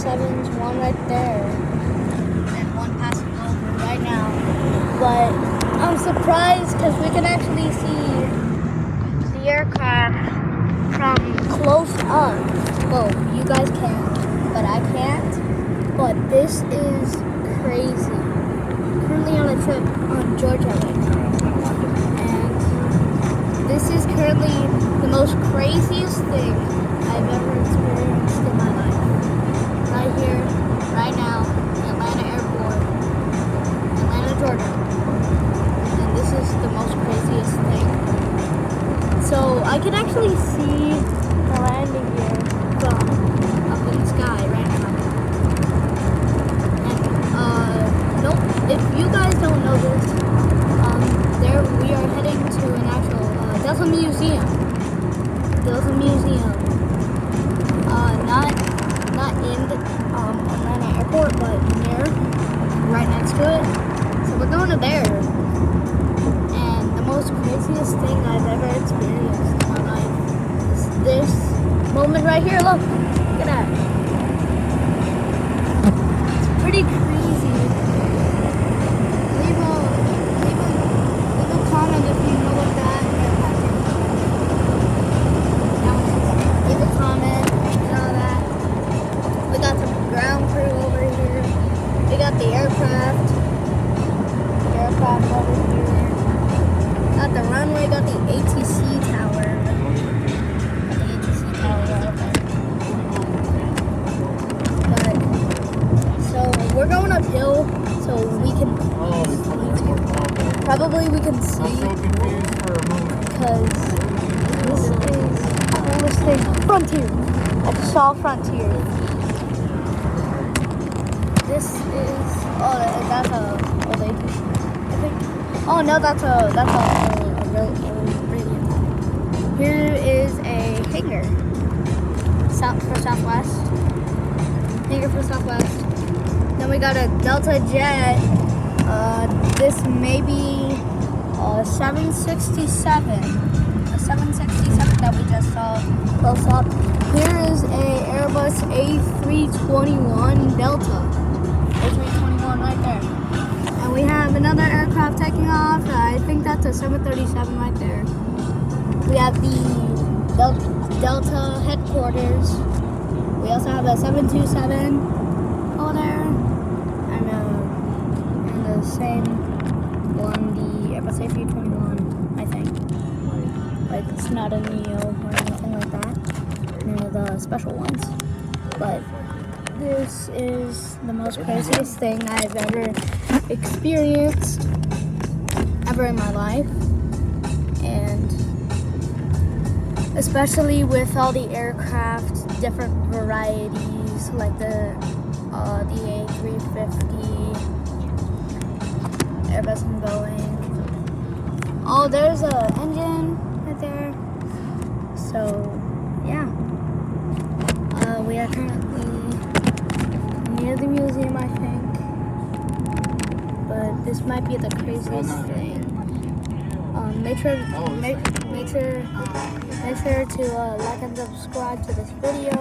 777s, one right there, and one passing over right now. But I'm surprised because we can actually see the aircraft from close up. Well, you guys can, but I can't. But this is crazy. Currently on a trip on Georgia right now. And this is currently the most craziest thing I've ever experienced in my life. Right here, right now, Atlanta Airport, Atlanta, Georgia. And this is the most craziest thing. So I can actually see the landing gear from up in the sky right now. And if you guys don't know this, there we are heading to an actual Delta Museum. Delta Museum. Not in Atlanta Airport, but near, right next to it. So we're going to there. And the most craziest thing I've ever experienced in my life is this moment right here. Look at that. It's pretty crazy. Leave a comment if you know what that is. Leave a comment and all that. We got some ground crew over here. We got the aircraft. Over here. Got the runway, got the ATC tower. Got the ATC tower right there. But, so we're going uphill so we can probably we can see because this is the coolest thing. Frontier. I just saw Frontier. This is that's a old ATC. Oh no, that's a radio. Here is a hangar. For Southwest. Hangar for Southwest. Then we got a Delta jet. This may be a 767. A 767 that we just saw close up. Here is a Airbus A321 Delta. A321 right there. And we have another aircraft taking off. I think that's a 737 right there. We have the Delta headquarters. We also have a 727 over there. And the same one, the Airbus A321, I think. Like it's not a Neo or anything like that. None of the special ones. But this is the most craziest thing I've ever experienced ever in my life, and especially with all the aircraft, different varieties like the A350, Airbus and Boeing. Oh, there's a engine right there. So yeah, we are currently near the museum, I think. But this might be the craziest thing. Make sure to like and subscribe to this video.